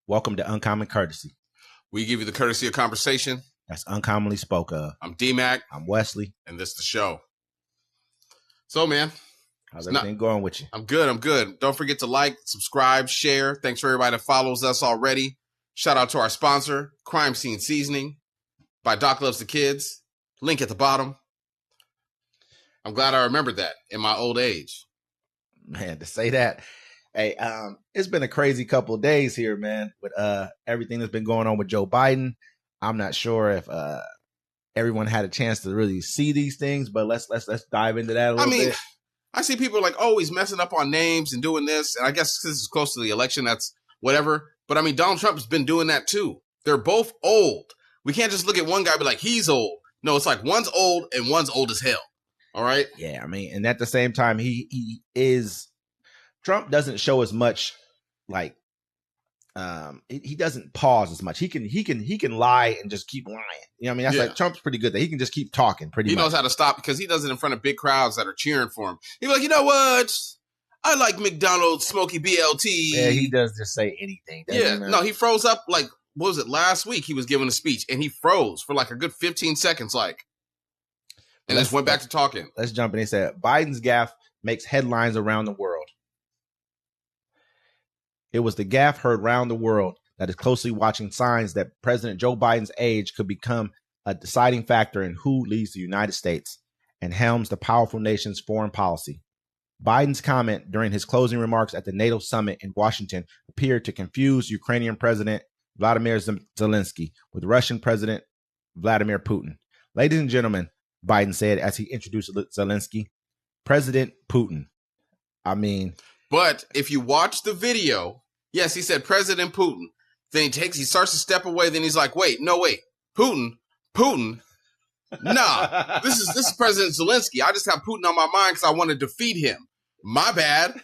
Welcome to Uncommon Courtesy. We give you the courtesy of conversation. That's uncommonly spoke of. I'm D-Mac. I'm Wesley. And this is the show. So, man. How's everything going with you? I'm good. Don't forget to like, subscribe, share. Thanks for everybody that follows us already. Shout out to our sponsor, Crime Scene Seasoning by Doc Loves the Kids. Link at the bottom. I'm glad I remembered that in my old age. Man, to say that. Hey, it's been a crazy couple of days here, man, with everything that's been going on with Joe Biden. I'm not sure if everyone had a chance to really see these things, but let's dive into that a little bit. I see people like, oh, he's messing up on names and doing this. And I guess this is close to the election. That's whatever. But I mean, Donald Trump has been doing that too. They're both old. We can't just look at one guy and be like, he's old. No, it's like one's old and one's old as hell. All right. Yeah. I mean, and at the same time, he is. Trump doesn't show as much like he doesn't pause as much. He can lie and just keep lying. You know what I mean? That's like Trump's pretty good that he can just keep talking pretty much. He knows how to stop because he does it in front of big crowds that are cheering for him. He's like, you know what? I like McDonald's Smoky BLT. Yeah, he does just say anything. No, he froze up like, what was it, last week he was giving a speech and he froze for like a good 15 seconds and just went back to talking. Let's jump in. He said, Biden's gaffe makes headlines around the world. It was the gaffe heard around the world that is closely watching signs that President Joe Biden's age could become a deciding factor in who leads the United States and helms the powerful nation's foreign policy. Biden's comment during his closing remarks at the NATO summit in Washington appeared to confuse Ukrainian President Volodymyr Zelenskyy with Russian President Vladimir Putin. Ladies and gentlemen, Biden said as he introduced Zelenskyy, President Putin. But if you watch the video, yes, he said President Putin. Then he starts to step away. Then he's like, wait, Putin. Nah, this is President Zelenskyy. I just have Putin on my mind because I want to defeat him. My bad.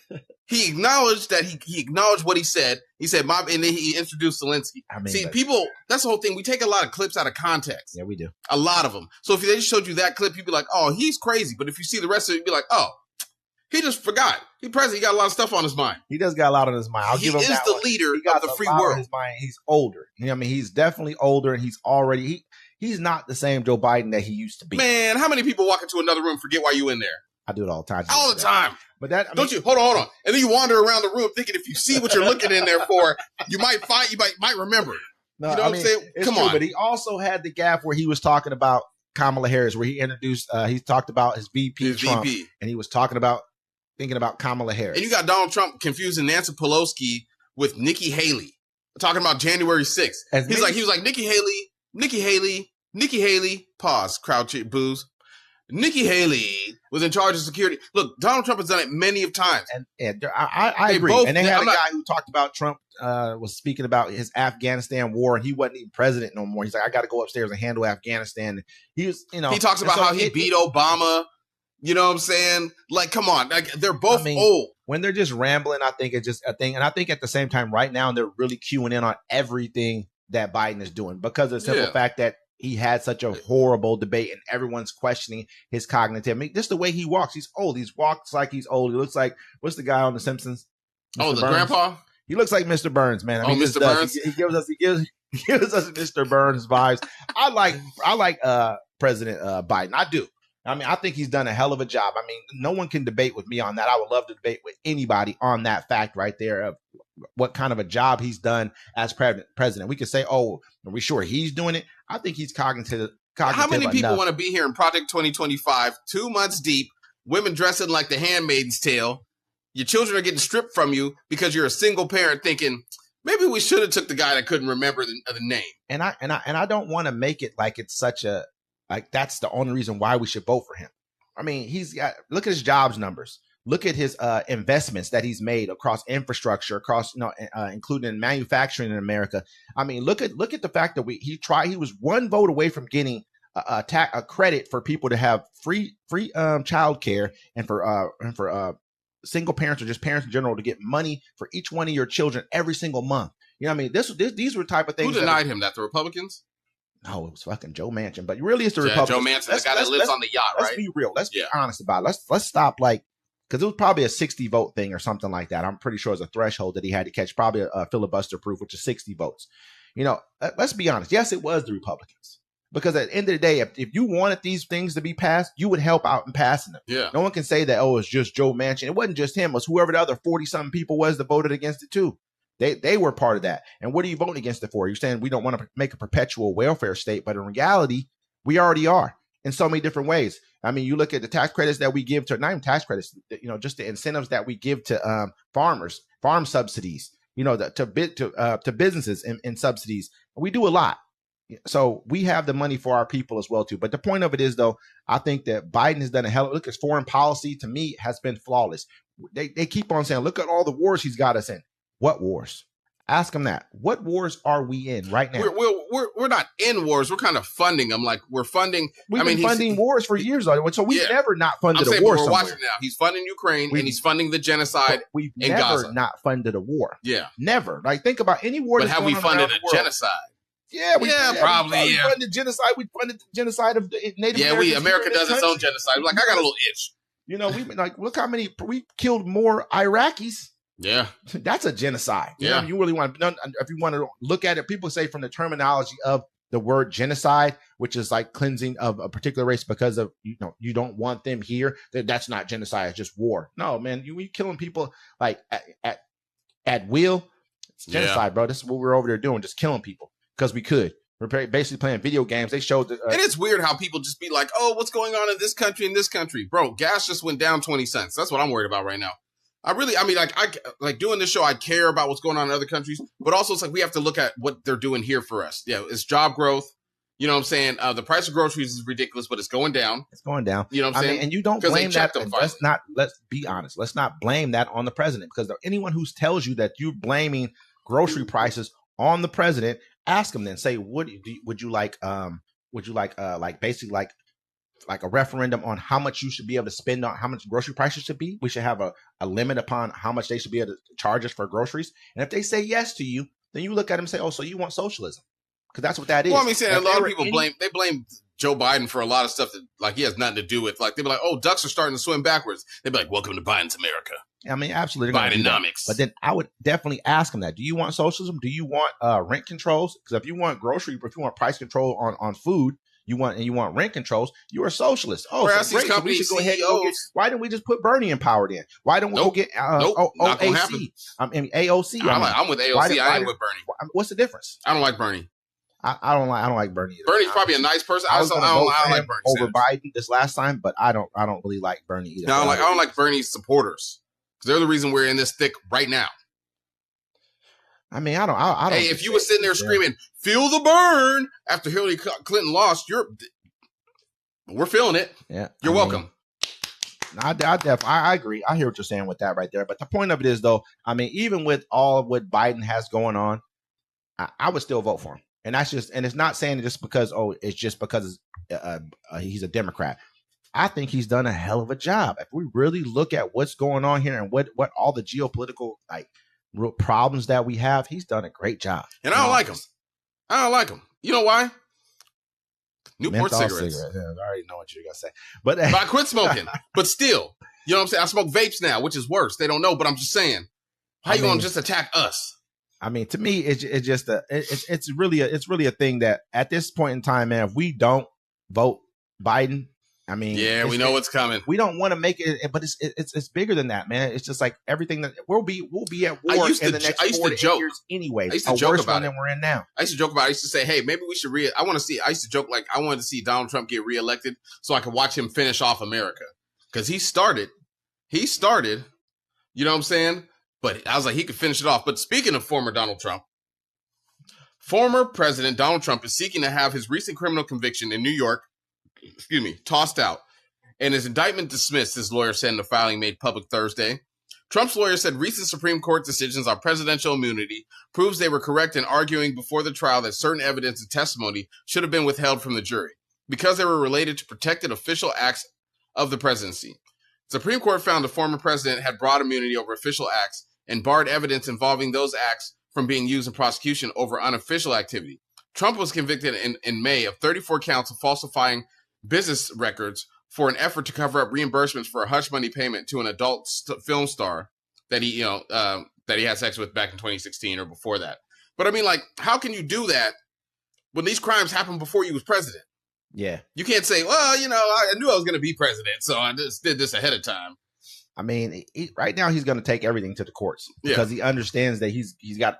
He acknowledged that he acknowledged what he said. He said, and then he introduced Zelenskyy. People, that's the whole thing. We take a lot of clips out of context. Yeah, we do. A lot of them. So if they just showed you that clip, you'd be like, oh, he's crazy. But if you see the rest of it, you'd be like, oh, he just forgot. He got a lot of stuff on his mind. He does got a lot on his mind. He is the leader of the free world. His mind. He's older. You know what I mean? He's definitely older, and he's not the same Joe Biden that he used to be. Man, how many people walk into another room and forget why you in there? I do it all the time. All the time. But that don't you? Hold on. And then you wander around the room thinking if you see what you're looking in there for, you might remember. No, you know what I'm saying? Come on. But he also had the gaffe where he was talking about Kamala Harris, where he introduced. He talked about his VP Trump, and he was thinking about Kamala Harris. And you got Donald Trump confusing Nancy Pelosi with Nikki Haley, talking about January 6th. He was like, Nikki Haley, pause, crowd cheer, boos. Nikki Haley was in charge of security. Look, Donald Trump has done it many of times. And I agree. And they had a guy who talked about Trump was speaking about his Afghanistan war, and he wasn't even president no more. He's like, I got to go upstairs and handle Afghanistan. He talks about how he beat Obama. You know what I'm saying? Like, come on. Like, they're both old. When they're just rambling, I think it's just a thing. And I think at the same time, right now, they're really queuing in on everything that Biden is doing because of the simple fact that he had such a horrible debate and everyone's questioning his cognitive. I mean, just the way he walks. He's old. He walks like he's old. He looks like, what's the guy on The Simpsons? Mr. Burns? Grandpa? He looks like Mr. Burns, man. Mr. Burns? He gives us Mr. Burns vibes. I like President Biden. I do. I mean, I think he's done a hell of a job. I mean, no one can debate with me on that. I would love to debate with anybody on that fact right there of what kind of a job he's done as president. We could say, oh, are we sure he's doing it? I think he's cognitive. How many people want to be here in Project 2025, 2 months deep, women dressing like the Handmaid's Tale? Your children are getting stripped from you because you're a single parent thinking, maybe we should have took the guy that couldn't remember the name. And I don't want to make it like it's such a, like that's the only reason why we should vote for him. I mean, look at his jobs numbers. Look at his investments that he's made across infrastructure, including manufacturing in America. I mean, look at the fact that he was one vote away from getting a credit for people to have free child care and for single parents or just parents in general to get money for each one of your children every single month. You know what I mean? These were type of things. Who denied him that? The Republicans? No, it was fucking Joe Manchin. But really, it's the Republicans. Joe Manchin, the guy that lives on the yacht, right? Let's be real. Let's be honest about it. Let's stop like because it was probably a 60 vote thing or something like that. I'm pretty sure it's a threshold that he had to catch, probably a filibuster proof, which is 60 votes. Let's be honest. Yes, it was the Republicans. Because at the end of the day, if you wanted these things to be passed, you would help out in passing them. Yeah. No one can say that, it's just Joe Manchin. It wasn't just him. It was whoever the other 40-something people was that voted against it too. They were part of that. And what are you voting against it for? You're saying we don't want to make a perpetual welfare state, but in reality, we already are in so many different ways. I mean, you look at the tax credits that we give to, not even tax credits, just the incentives that we give to farmers, farm subsidies, to businesses and subsidies. We do a lot. So we have the money for our people as well, too. But the point of it is, though, I think that Biden has done look, his foreign policy, to me, has been flawless. They keep on saying, look at all the wars he's got us in. What wars? Ask him that. What wars are we in right now? We're not in wars. We're kind of funding them. Like, we're funding. We've been funding wars for years, though. So we've never not funded a war. We're watching now. He's funding Ukraine and he's funding the genocide we've in never Gaza. Not funded a war. Yeah. Never. Like, think about any war. But have we funded a genocide? Yeah, probably. We funded genocide. We funded the genocide of the Native Americans. Yeah, America does its own genocide. Like, I got a little itch. We've been like, look how many we killed more Iraqis. Yeah, that's a genocide. Yeah, you really want to. If you want to look at it, people say from the terminology of the word genocide, which is like cleansing of a particular race because of you don't want them here. That's not genocide. It's just war. No, man, you killing people like at will. It's genocide, bro. This is what we're over there doing, just killing people. Because we could. We're basically playing video games. They showed that. And it's weird how people just be like, oh, what's going on in this country, Bro, gas just went down 20 cents. That's what I'm worried about right now. I like doing this show, I care about what's going on in other countries. But also, it's like we have to look at what they're doing here for us. Yeah, it's job growth. You know what I'm saying? The price of groceries is ridiculous, but it's going down. It's going down. You know what I'm saying? And you don't blame that. Let's be honest. Let's not blame that on the president. Because anyone who tells you that you're blaming grocery prices on the president, ask them then. Say, would you like basically like a referendum on how much you should be able to spend on how much grocery prices should be? We should have a limit upon how much they should be able to charge us for groceries. And if they say yes to you, then you look at them and say, oh, so you want socialism? Because that's what that is. Well, I mean, saying a lot of people blame Joe Biden for a lot of stuff that like he has nothing to do with. Like they'd be like, oh, ducks are starting to swim backwards. They'd be like, welcome to Biden's America. I mean, absolutely. Bidenomics. But then I would definitely ask them that. Do you want socialism? Do you want rent controls? Because if you want price control on food, you want rent controls, you're a socialist. Oh, so great. So we should go ahead and why didn't we just put Bernie empowered in? Why don't we go get AOC? AOC. I'm with AOC. I ain't with Bernie. What's the difference? I don't like Bernie. I don't like Bernie either. Bernie's probably a nice person. I don't like Bernie over Biden this last time, but I don't really like Bernie either. No, I don't like Bernie's supporters because they're the reason we're in this thick right now. I mean, I don't. Hey, if you were sitting there screaming, "Feel the burn" after Hillary Clinton lost, we're feeling it. Yeah, you're welcome. I agree. I hear what you're saying with that right there. But the point of it is, though, I mean, even with all of what Biden has going on, I would still vote for him. And that's just, and it's not saying it just because, it's just because he's a Democrat. I think he's done a hell of a job. If we really look at what's going on here and what all the geopolitical real problems that we have, he's done a great job. And I don't like him. You know why? Newport cigarettes. Yeah, I already know what you're going to say. But I quit smoking. But still, you know what I'm saying? I smoke vapes now, which is worse. They don't know, but I'm just saying. How you going to just attack us? I mean, to me, it's really a thing that at this point in time, man, if we don't vote Biden, I mean, yeah, we know what's coming. We don't want to make it, but it's bigger than that, man. It's just like everything that we'll be at war in the next 4 to 8 years anyway. I used to joke about it. Than we're in now. I used to joke about it. I used to say, hey, maybe we should I used to joke like I wanted to see Donald Trump get reelected so I could watch him finish off America because he started. You know what I'm saying? But I was like, he could finish it off. But speaking of former Donald Trump, former President Donald Trump is seeking to have his recent criminal conviction in New York, tossed out, and his indictment dismissed, his lawyer said in a filing made public Thursday. Trump's lawyer said recent Supreme Court decisions on presidential immunity proves they were correct in arguing before the trial that certain evidence and testimony should have been withheld from the jury because they were related to protected official acts of the presidency. The Supreme Court found the former president had broad immunity over official acts and barred evidence involving those acts from being used in prosecution over unofficial activity. Trump was convicted in May of 34 counts of falsifying business records, for an effort to cover up reimbursements for a hush money payment to an adult film star that he, that he had sex with back in 2016 or before that. But I mean, like, how can you do that when these crimes happened before you was president? Yeah. You can't say, well, I knew I was going to be president, so I just did this ahead of time. I mean, right now he's going to take everything to the courts because he understands that he's getting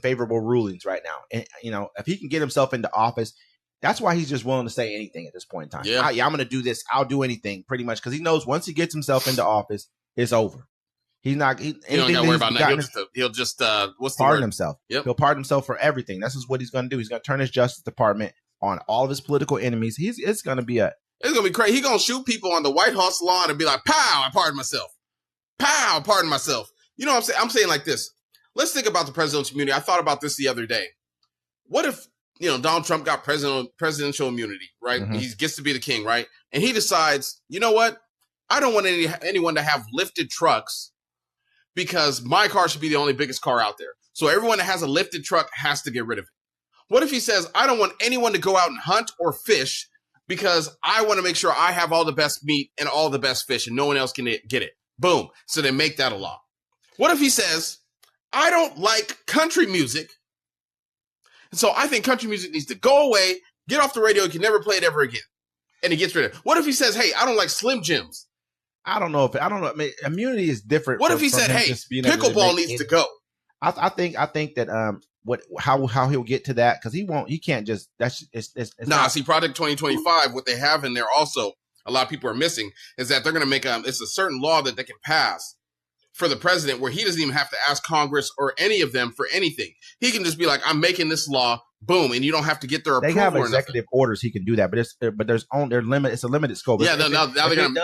favorable rulings right now. And, if he can get himself into office, that's why he's just willing to say anything at this point in time. Yeah. I'm going to do this. I'll do anything pretty much because he knows once he gets himself into office, it's over. He's not. He don't got to worry about that. He'll just pardon himself. Yep. He'll pardon himself for everything. This is what he's going to do. He's going to turn his Justice Department on all of his political enemies. It's going to be crazy. He's going to shoot people on the White House lawn and be like, pow, I pardon myself. Pow, pardon myself. You know what I'm saying? I'm saying like this. Let's think about the presidential immunity. I thought about this the other day. What if, Donald Trump got presidential immunity, right? Mm-hmm. He gets to be the king, right? And he decides, you know what? I don't want anyone to have lifted trucks because my car should be the only biggest car out there. So everyone that has a lifted truck has to get rid of it. What if he says, I don't want anyone to go out and hunt or fish because I want to make sure I have all the best meat and all the best fish and no one else can get it. Boom. So they make that a law. What if he says, I don't like country music, and so I think country music needs to go away, get off the radio, you can never play it ever again. And he gets rid of it. What if he says, hey, I don't like Slim Jims? I don't know. I mean, immunity is different. What if he said, hey, pickleball needs to go? I think that how he'll get to that, because he can't just, see, Project 2025, what they have in there also, a lot of people are missing, is that they're going to make it's a certain law that they can pass for the president where he doesn't even have to ask Congress or any of them for anything. He can just be like, I'm making this law, boom, and you don't have to get their approval. They have executive orders he can do that, but there's it's a limited scope. Yeah, now they're going to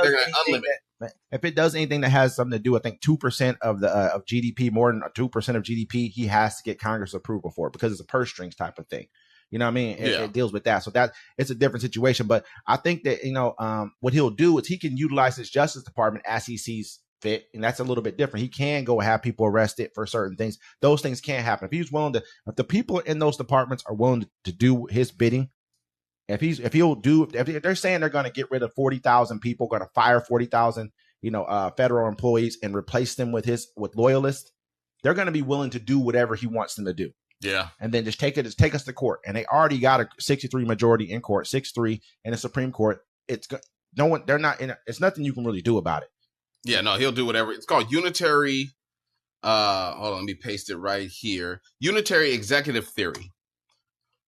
unlimit. If it does anything that has something to do, I think 2% of GDP, more than 2% of GDP, he has to get Congress approval for it because it's a purse strings type of thing. You know what I mean? It deals with that. So that it's a different situation. But I think that, what he'll do is he can utilize his Justice Department as he sees fit. And that's a little bit different. He can go have people arrested for certain things. Those things can't happen. If the people in those departments are willing to do his bidding, if they're saying they're going to get rid of 40,000 people, going to fire 40,000, federal employees and replace them with loyalists, they're going to be willing to do whatever he wants them to do. Yeah. And then just take us to court. And they already got a 63 majority in court, 6-3 in the Supreme Court. It's nothing you can really do about it. Yeah, no, he'll do whatever. It's called unitary. Hold on, let me paste it right here. Unitary executive theory.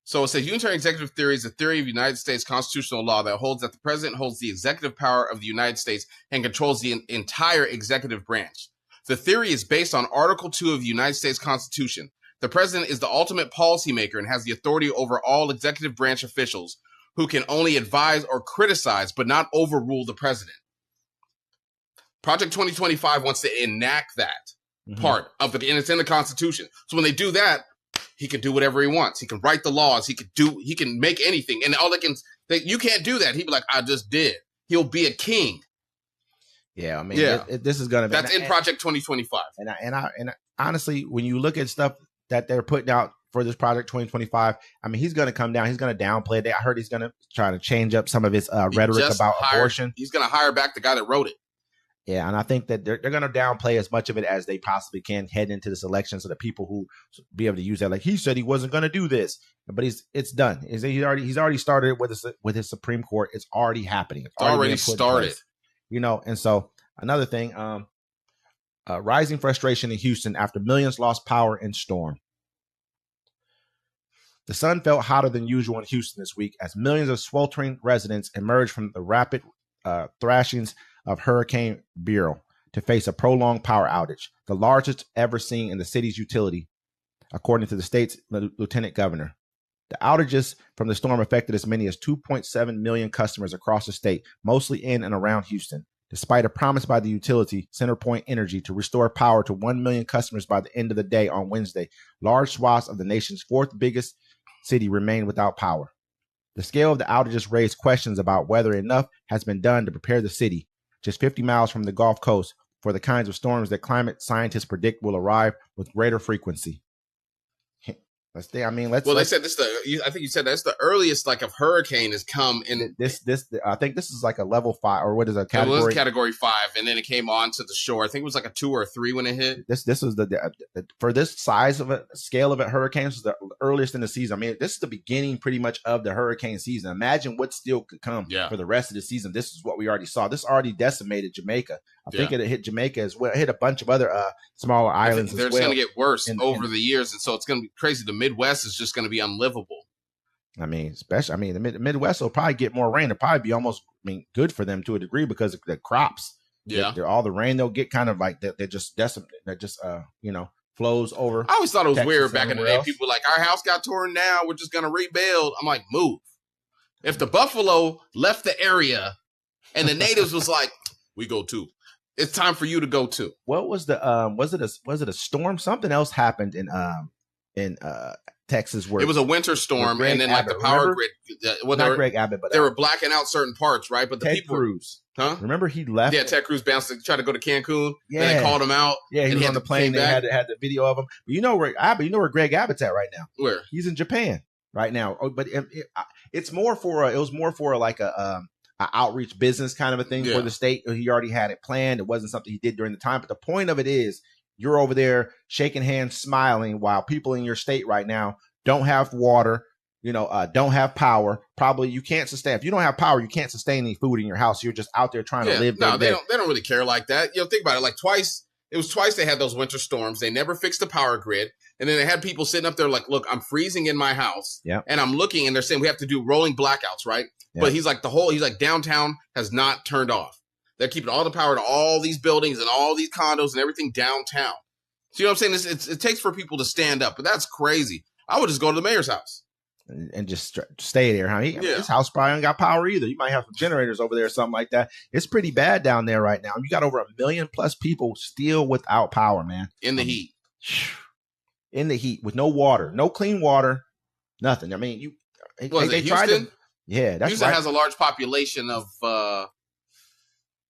So it says unitary executive theory is a theory of United States constitutional law that holds that the president holds the executive power of the United States and controls the entire executive branch. The theory is based on Article 2 of the United States Constitution. The president is the ultimate policymaker and has the authority over all executive branch officials who can only advise or criticize, but not overrule the president. Project 2025 wants to enact that part of and it's in the Constitution. So when they do that, he can do whatever he wants. He can write the laws. He can make anything. And all you can't do that. He'd be like, I just did. He'll be a king. Yeah, I mean, this is gonna be that's in Project 2025. And honestly, when you look at stuff that they're putting out for this Project 2025, I mean, he's gonna come down. He's gonna downplay it. I heard he's gonna try to change up some of his rhetoric about abortion. He's gonna hire back the guy that wrote it. Yeah, and I think that they're going to downplay as much of it as they possibly can head into this election, so that people who be able to use that, like he said he wasn't going to do this, but it's done. He's already started with his Supreme Court. It's already happening. It's already started. And so another thing, rising frustration in Houston after millions lost power in storm. The sun felt hotter than usual in Houston this week as millions of sweltering residents emerged from the rapid thrashings of Hurricane Beryl to face a prolonged power outage, the largest ever seen in the city's utility, according to the state's lieutenant governor. The outages from the storm affected as many as 2.7 million customers across the state, mostly in and around Houston, despite a promise by the utility, CenterPoint Energy, to restore power to 1 million customers by the end of the day on Wednesday. Large swaths of the nation's fourth biggest city remain without power. The scale of the outages raised questions about whether enough has been done to prepare the city, just 50 miles from the Gulf Coast, for the kinds of storms that climate scientists predict will arrive with greater frequency. Let's think. I mean, let's. Well, they said this. I think you said that's the earliest like a hurricane has come in. This. I think this is like a level 5 or what is a category? It was category 5, and then it came on to the shore. I think it was like a 2 or a 3 when it hit. This was the for this size of a scale of a hurricane, this is the earliest in the season. I mean, this is the beginning pretty much of the hurricane season. Imagine what still could come for the rest of the season. This is what we already saw. This already decimated Jamaica. I think it hit Jamaica as well. It hit a bunch of other smaller islands as well. They're going to get worse over the years, and so it's going to be crazy. The Midwest is just going to be unlivable. I mean, especially, the Midwest will probably get more rain. It'll probably be almost, good for them to a degree because of the crops. Yeah, all the rain they'll get kind of like they just decimate. That just flows over. I always thought it was Texas weird back in the day. People were like, our house got torn down. We're just going to rebuild. I'm like, move. If the buffalo left the area and the natives was like, we go too. It's time for you to go too. What was the was it a storm? Something else happened in Texas where it was a winter storm, and then Abbott, like the power grid. Not Greg Abbott, but they were blacking out certain parts, right? But the Ted people, Cruz, huh? Remember he left? Yeah, Ted Cruz bounced to try to go to Cancun. Yeah, then they called him out. Yeah, he was on the plane. They had the video of him. But you know where Greg Abbott's at right now? Where? He's in Japan right now. But it's more for it was more for like a outreach business kind of a thing for the state. He already had it planned. It wasn't something he did during the time. But the point of it is, you're over there shaking hands, smiling, while people in your state right now don't have water, don't have power. Probably you can't sustain. If you don't have power, you can't sustain any food in your house. You're just out there trying to live. No, they don't really care like that. Think about it. Like it was twice they had those winter storms. They never fixed the power grid. And then they had people sitting up there like, look, I'm freezing in my house. Yeah. And I'm looking and they're saying we have to do rolling blackouts, right? Yeah. But he's like downtown has not turned off. They're keeping all the power to all these buildings and all these condos and everything downtown. So you know what I'm saying? It takes for people to stand up, but that's crazy. I would just go to the mayor's house and just stay there. Huh? His house probably don't got power either. You might have some generators over there or something like that. It's pretty bad down there right now. You got over 1 million plus people still without power, man. In the heat. In the heat with no water, no clean water, nothing. I mean, they tried to. Yeah, that's Houston right. has a large population of.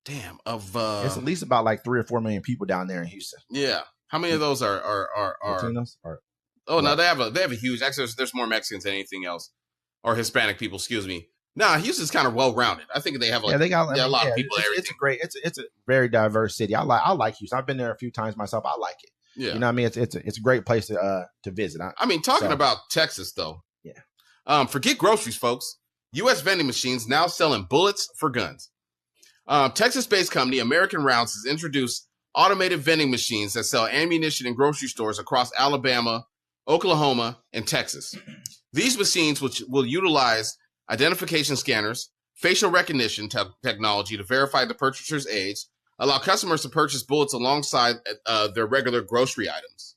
It's at least about like 3 or 4 million people down there in Houston. Yeah, how many of those are Latinos? No, they have a huge. Actually, there's more Mexicans than anything else, or Hispanic people. Excuse me. Nah, Houston's kind of well rounded. I think they have they got a lot of people. It's a very diverse city. I like Houston. I've been there a few times myself. I like it. Yeah, you know what I mean. It's a great place to visit. Talking about Texas though. Yeah. Forget groceries, folks. U.S. vending machines now selling bullets for guns. Texas-based company American Rounds has introduced automated vending machines that sell ammunition in grocery stores across Alabama, Oklahoma, and Texas. These machines, which will utilize identification scanners, facial recognition technology to verify the purchaser's age, allow customers to purchase bullets alongside their regular grocery items.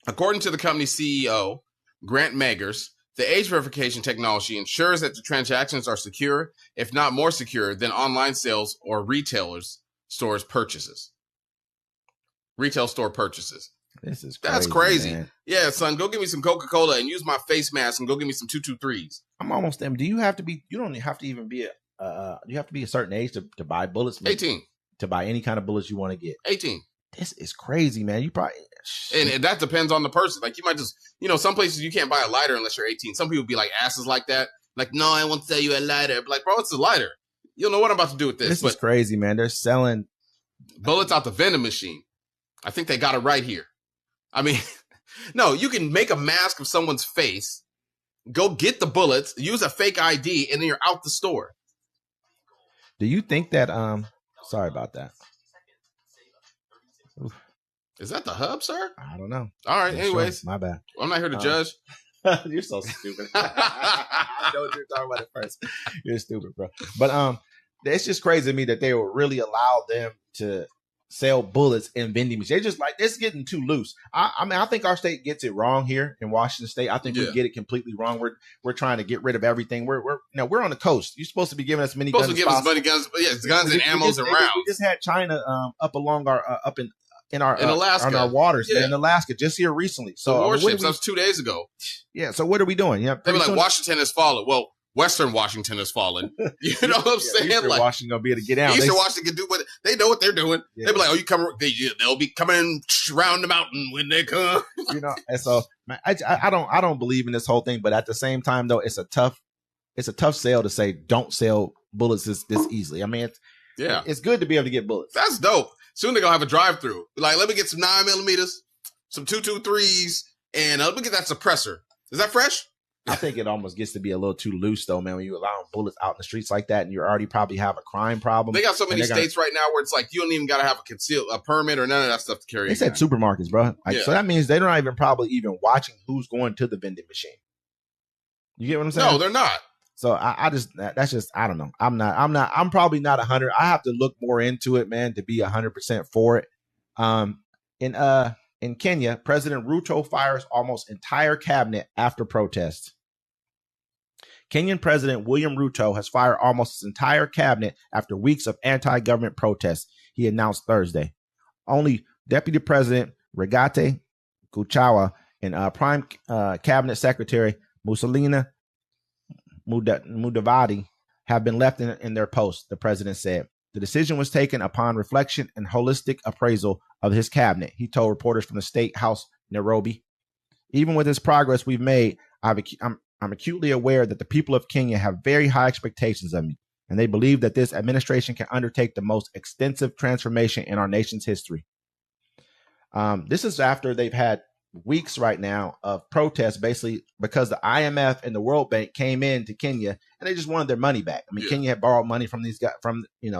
According to the company's CEO, Grant Magers, the age verification technology ensures that the transactions are secure, if not more secure, than online sales or retail store purchases. This is crazy. That's crazy. Man. Yeah, son, go get me some Coca-Cola and use my face mask and go get me some 223s. I'm almost them. Do you have to be? You don't have to even be you have to be a certain age to buy bullets. 18. To buy any kind of bullets you want to get. 18. This is crazy, man. You probably and that depends on the person. Like you might just, some places you can't buy a lighter unless you're 18. Some people be like asses like that. Like, no, I won't sell you a lighter. But like, bro, it's a lighter. You don't know what I'm about to do with this. This is crazy, man. They're selling bullets out the vending machine. I think they got it right here. I mean, no, you can make a mask of someone's face, go get the bullets, use a fake ID, and then you're out the store. Do you think that sorry about that. Oof. Is that the hub, sir? I don't know. All right, anyways. Sure. My bad. I'm not here to judge. You're so stupid. I know what you're talking about at first. You're stupid, bro. But it's just crazy to me that they will really allow them to sell bullets in vending machines. They're just like, it's getting too loose. I think our state gets it wrong here in Washington State. I think we get it completely wrong. We're trying to get rid of everything. We're on the coast. You're supposed to be giving us many guns. Supposed to give us many guns, guns and ammos and rounds. We just had China up along our in Alaska, on our waters, in Alaska, just here recently. So warships. That was 2 days ago. Yeah. So what are we doing? Yeah. They were like, Washington has fallen. Well, Western Washington has fallen. You know what I'm saying? Eastern Washington gonna be able to get out. Eastern Washington can do what they know what they're doing. Yeah. They'll be like, "Oh, you come." They'll be coming around the mountain when they come. And so man, I don't believe in this whole thing, but at the same time, though, it's a tough sell to say don't sell bullets this easily. I mean, it's good to be able to get bullets. That's dope. Soon they're gonna have a drive-through. Like, let me get some 9mm, some 223s, and let me get that suppressor. Is that fresh? I think it almost gets to be a little too loose, though, man, when you allow bullets out in the streets like that and you already probably have a crime problem. They got so many states right now where it's like you don't even got to have a permit or none of that stuff to carry. They said supermarkets, bro. So that means they're not even probably even watching who's going to the vending machine. You get what I'm saying? No, they're not. So I don't know. I'm probably not 100. I have to look more into it, man, to be 100% for it. In Kenya, President Ruto fires almost entire cabinet after protests. Kenyan President William Ruto has fired almost his entire cabinet after weeks of anti-government protests, he announced Thursday. Only Deputy President Rigathi Gachagua and Prime Cabinet Secretary Musalina Mudavadi have been left in their posts, the president said. The decision was taken upon reflection and holistic appraisal of his cabinet, he told reporters from the State House, Nairobi. Even with this progress we've made, I'm acutely aware that the people of Kenya have very high expectations of me, and they believe that this administration can undertake the most extensive transformation in our nation's history. This is after they've had weeks right now of protests, basically because the IMF and the World Bank came in to Kenya and they just wanted their money back. I mean, Kenya had borrowed money from these guys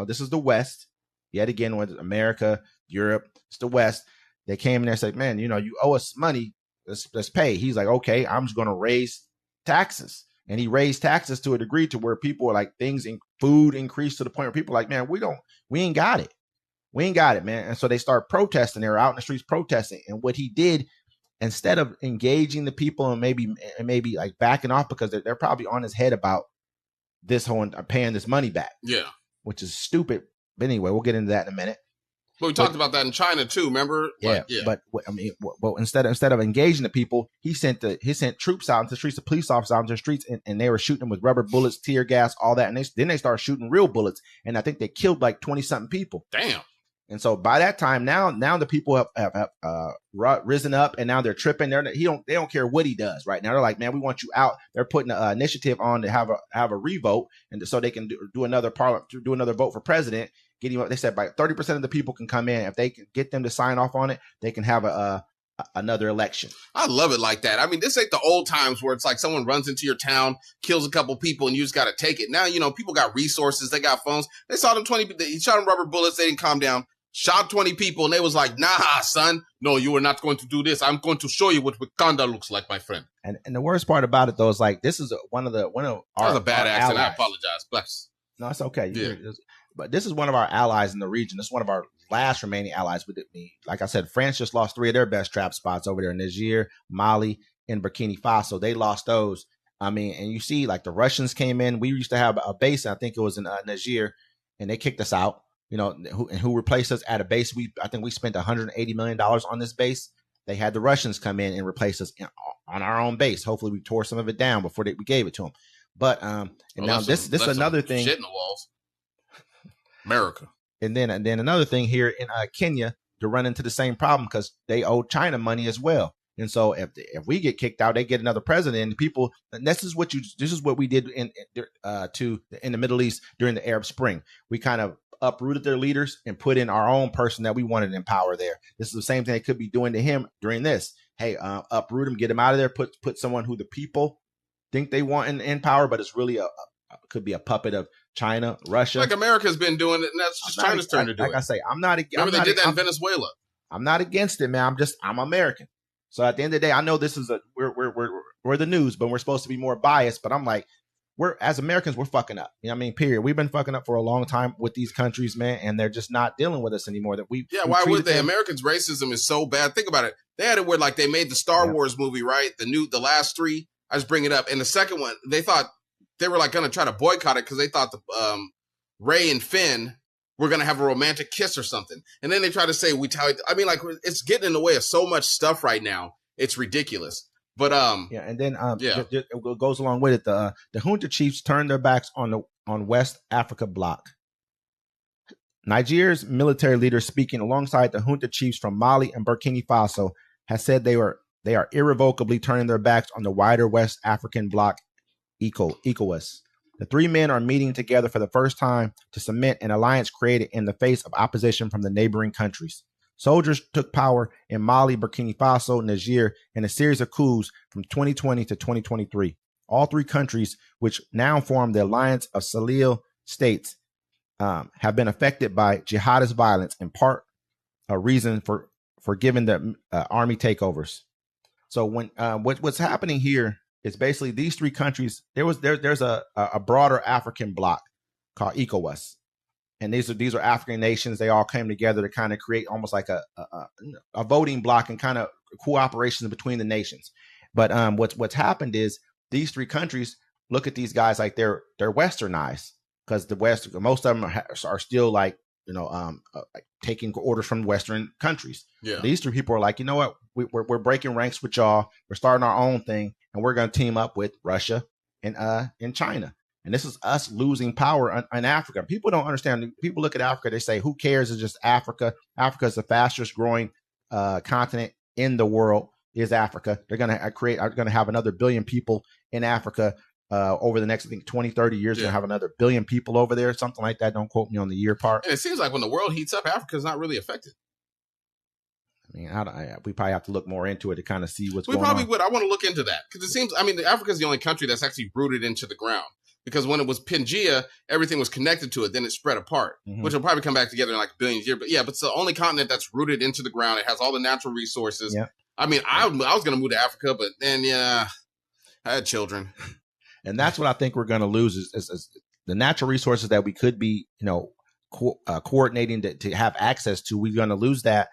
this is the West. Yet again, with America, Europe, it's the West. They came in there and said, man, you owe us money. Let's pay. He's like, okay, I'm just going to raise taxes. And he raised taxes to a degree to where people are like food increased to the point where people are like, man, we ain't got it. We ain't got it, man. And so they start protesting. They're out in the streets protesting. And what he did, instead of engaging the people and maybe like backing off because they're probably on his head about this whole paying this money back. Yeah. Which is stupid. But anyway, we'll get into that in a minute. Well, we talked about that in China too, remember? Yeah. But I mean, instead of engaging the people, he sent troops out into the streets, the police officers out into the streets, and they were shooting them with rubber bullets, tear gas, all that. And then they started shooting real bullets, and I think they killed like 20-something people. Damn. And so by that time, now the people have risen up, and now they're tripping. They don't care what he does right now. They're like, man, we want you out. They're putting an initiative on to have a revote, and so they can do another vote for president. They said by 30% of the people can come in. If they can get them to sign off on it, they can have another election. I love it like that. I mean, this ain't the old times where it's like someone runs into your town, kills a couple people, and you just got to take it. Now, people got resources. They got phones. They saw them 20 people. He shot them rubber bullets. They didn't calm down. Shot 20 people, and they was like, nah, son. No, you are not going to do this. I'm going to show you what Wakanda looks like, my friend. And the worst part about it, though, is like, this is one of our That was a bad accent. Allies. I apologize. Bless. No, it's okay. Yeah. But this is one of our allies in the region. This is one of our last remaining allies. Like I said, France just lost 3 of their best trap spots over there in Niger, Mali, and Burkina Faso. They lost those. I mean, and you see, like the Russians came in. We used to have a base, I think it was in Niger, and they kicked us out. Who replaced us at a base? I think we spent $180 million on this base. They had the Russians come in and replace us on our own base. Hopefully, we tore some of it down before we gave it to them. But this is another thing. Shit in the walls. America. And then another thing here in Kenya to run into the same problem because they owe China money as well. And so if we get kicked out, they get another president. And people, this is what we did in the Middle East during the Arab Spring. We kind of uprooted their leaders and put in our own person that we wanted in power there. This is the same thing they could be doing to him during this. Hey, uproot him, get him out of there, put someone who the people think they want in power, but it's really could be a puppet of China, Russia. Like America's been doing it, and that's just China's turn to do it. Like I say, I'm not against. Remember they did that in Venezuela. I'm not against it, man. I'm American. So at the end of the day, I know this is we're the news, but we're supposed to be more biased. But I'm like, as Americans, we're fucking up. You know what I mean? Period. We've been fucking up for a long time with these countries, man, and they're just not dealing with us anymore. Why would they? Americans' racism is so bad. Think about it. They had it where like they made the Star Wars movie, right? The last 3. I just bring it up, and the second one, they thought they were like going to try to boycott it because they thought the Rey and Finn were going to have a romantic kiss or something. And then they try to say I mean, like, it's getting in the way of so much stuff right now. It's ridiculous. But yeah, and then yeah, it goes along with it. The junta chiefs turned their backs on West Africa bloc. Nigeria's military leader, speaking alongside the junta chiefs from Mali and Burkina Faso, has said they are irrevocably turning their backs on the wider West African bloc, ECOWAS. The three men are meeting together for the first time to cement an alliance created in the face of opposition from the neighboring countries. Soldiers took power in Mali, Burkina Faso, Niger in a series of coups from 2020 to 2023. All three countries, which now form the Alliance of Sahel States, have been affected by jihadist violence, in part a reason for giving the army takeovers. So when what's happening here is basically these three countries. There's a broader African bloc called ECOWAS, and these are African nations. They all came together to kind of create almost like a voting bloc and kind of cooperation between the nations. But what's happened is these three countries look at these guys like they're westernized, because the West, most of them are still like, like taking orders from Western countries. Yeah. These three people are like, you know what, we're breaking ranks with y'all. We're starting our own thing, and we're going to team up with Russia and China. And this is us losing power in Africa. People don't understand. People look at Africa, they say, who cares? It's just Africa. Africa is the fastest growing continent in the world. Is Africa. They're going to have another billion people in Africa over the next, I think, 20, 30 years. They're going to have another billion people over there, something like that. Don't quote me on the year part. And it seems like when the world heats up, Africa's not really affected. I mean, we probably have to look more into it to kind of see what's going on. We probably would. I want to look into that, because it seems, I mean, Africa is the only country that's actually rooted into the ground. Because when it was Pangea, everything was connected to it. Then it spread apart, which will probably come back together in like billions of years. But yeah, but it's the only continent that's rooted into the ground. It has all the natural resources. Yeah. I mean, I was going to move to Africa, but then, I had children. And that's what I think we're going to lose is the natural resources that we could be, coordinating to have access to. We're going to lose that.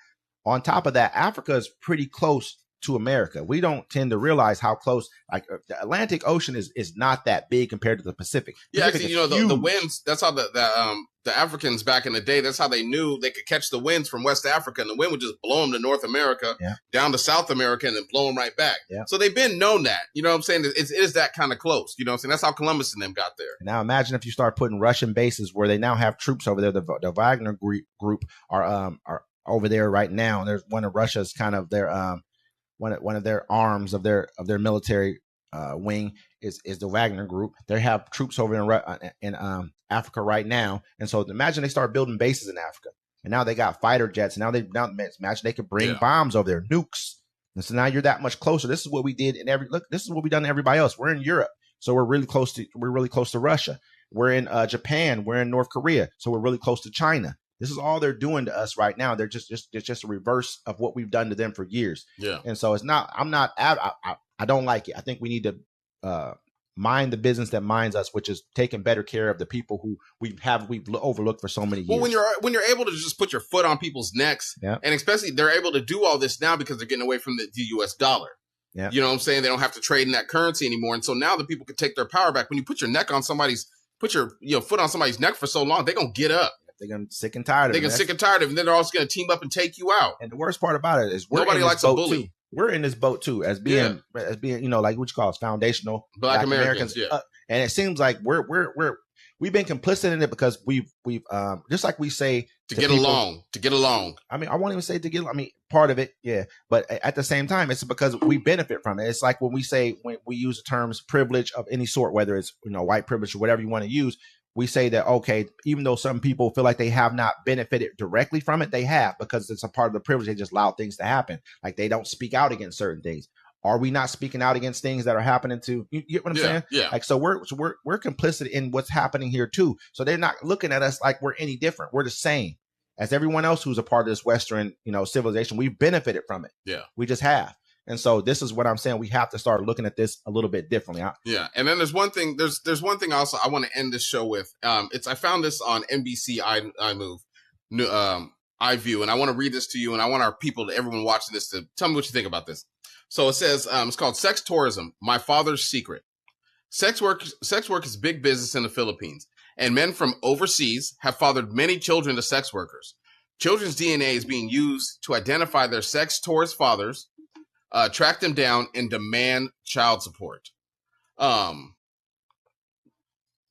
On top of that, Africa is pretty close to America. We don't tend to realize how close, like the Atlantic Ocean is not that big compared to the Pacific. Yeah, actually, the winds, that's how the Africans back in the day, that's how they knew they could catch the winds from West Africa, and the wind would just blow them to North America, down to South America, and then blow them right back. Yeah. So they've been known that, you know what I'm saying? It is that kind of close, you know what I'm saying? That's how Columbus and them got there. Now imagine if you start putting Russian bases where they now have troops over there. The Wagner group are over there right now. And there's one of Russia's kind of their one of their arms of their military wing is the Wagner group. They have troops over in Africa right now, and so imagine they start building bases in Africa, and now they got fighter jets. And now imagine they could bring bombs over there, nukes, and so now you're that much closer. This is what we did this is what we done to everybody else. We're in Europe, so we're really close to Russia. We're in Japan. We're in North Korea, so we're really close to China. This is all they're doing to us right now. They're just a reverse of what we've done to them for years. Yeah. And so I don't like it. I think we need to mind the business that minds us, which is taking better care of the people who we've overlooked for so many years. Well, when you're able to just put your foot on people's necks, and especially they're able to do all this now because they're getting away from the US dollar. Yeah. You know what I'm saying? They don't have to trade in that currency anymore. And so now the people can take their power back. When you put your foot on somebody's neck for so long, they're going to get up. They're going to sick and tired of it. They're sick and tired of it. And then they're also going to team up and take you out. And the worst part about it is nobody likes a bully. Too. We're in this boat too, as being, like what you call it, foundational Black Americans. Yeah. And it seems like we've been complicit in it because we've just like we say to get people, along. I mean, I won't even say to get. I mean, part of it, yeah. But at the same time, it's because we benefit from it. It's like when we use the terms privilege of any sort, whether it's white privilege or whatever you want to use. We say that, okay, even though some people feel like they have not benefited directly from it, they have, because it's a part of the privilege. They just allow things to happen. Like they don't speak out against certain things. Are we not speaking out against things that are happening to you get what I'm saying? Yeah. Like, so we're complicit in what's happening here too. So they're not looking at us like we're any different. We're the same as everyone else who's a part of this Western, civilization. We've benefited from it. Yeah. We just have. And so this is what I'm saying. We have to start looking at this a little bit differently. Yeah. And then there's one thing. There's one thing also I want to end this show with. I found this on NBC iMove, iView, and I want to read this to you. And I want everyone watching this to tell me what you think about this. So it says it's called Sex Tourism: My Father's Secret. Sex work is big business in the Philippines, and men from overseas have fathered many children to sex workers. Children's DNA is being used to identify their sex tourist fathers. track them down and demand child support.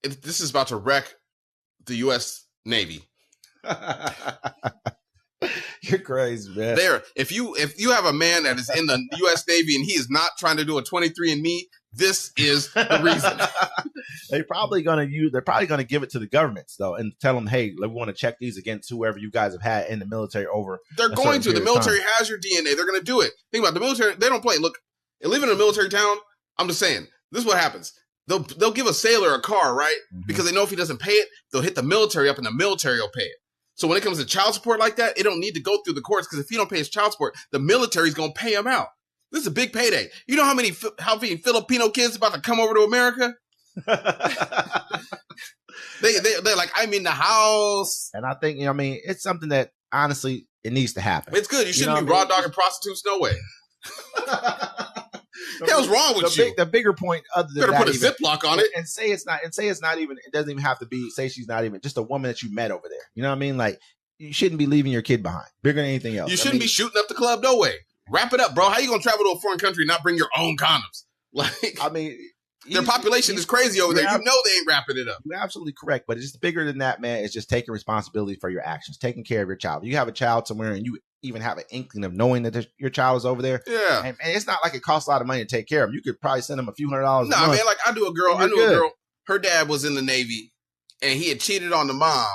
This is about to wreck the U.S. Navy. You're crazy, man. If you have a man that is in the U.S. Navy and he is not trying to do a 23andMe, this is the reason. They're probably gonna give it to the governments though, and tell them, hey, we want to check these against whoever you guys have had in the military over. They're going to. The military has your DNA. They're going to do it. Think about it. The military. They don't play. Look, living in a military town. I'm just saying. This is what happens. They'll give a sailor a car, right? Mm-hmm. Because they know if he doesn't pay it, they'll hit the military up, and the military will pay it. So when it comes to child support like that, it don't need to go through the courts, because if he don't pay his child support, the military's going to pay him out. This is a big payday. You know how many Filipino kids about to come over to America? They're like, I'm in the house. And I think, it's something that honestly it needs to happen. It's good. You shouldn't be raw dogging prostitutes. No way. What's wrong with you? The bigger point, other than better that, put a Ziploc on it, and say it's not even. It doesn't even have to be. Say she's not even just a woman that you met over there. You know what I mean? Like, you shouldn't be leaving your kid behind. Bigger than anything else. You shouldn't be shooting up the club. No way. Wrap it up, bro. How you gonna travel to a foreign country and not bring your own condoms? Like, their population is crazy over there. You know they ain't wrapping it up. You're absolutely correct, but it's just bigger than that, man. It's just taking responsibility for your actions, taking care of your child. You have a child somewhere, and you even have an inkling of knowing that your child is over there. Yeah, and it's not like it costs a lot of money to take care of them. You could probably send them a few $100s. No, man. Like I knew a girl. Her dad was in the Navy, and he had cheated on the mom,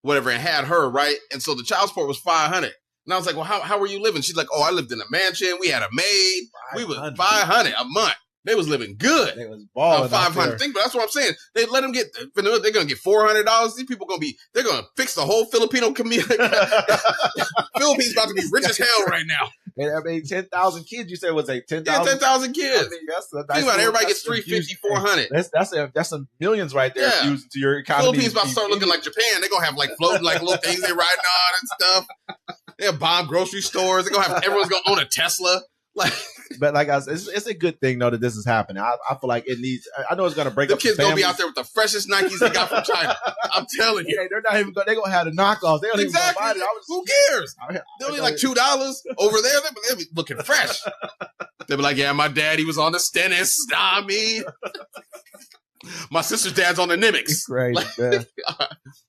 whatever, and had her right. And so the child support was $500. And I was like, well, how were you living? She's like, oh, I lived in a mansion. We had a maid. We was $500 a month. They was living good. They was balling. $500 thing, but that's what I'm saying. They let them get. They're gonna get $400. These people they're gonna fix the whole Filipino community. Philippines about to be rich as hell right now. And 10,000 kids. You said was 10,000. Yeah, 10,000 kids. That's a nice. Think about it, everybody gets $350, $400. That's some millions right there. Yeah. To your economy. Philippines about to start looking like Japan. They're gonna have like floating like little things they're riding on and stuff. They have bomb grocery stores. They're gonna have everyone's gonna own a Tesla. But like I said, it's a good thing though that this is happening. I feel like it needs. I know it's gonna break up. The kids gonna be out there with the freshest Nikes they got from China. I'm telling you, they're not even. They're gonna have the knockoffs. They don't even buy it. Who cares? They're only like $2 over there. They'll be looking fresh. They'll be like, yeah, my daddy was on the Stennis. My sister's dad's on the Nimitz. Right. Man.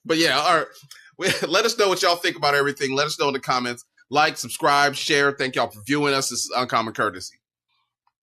But yeah, all right. Let us know what y'all think about everything. Let us know in the comments. Like, subscribe, share. Thank y'all for viewing us. This is Uncommon Courtesy.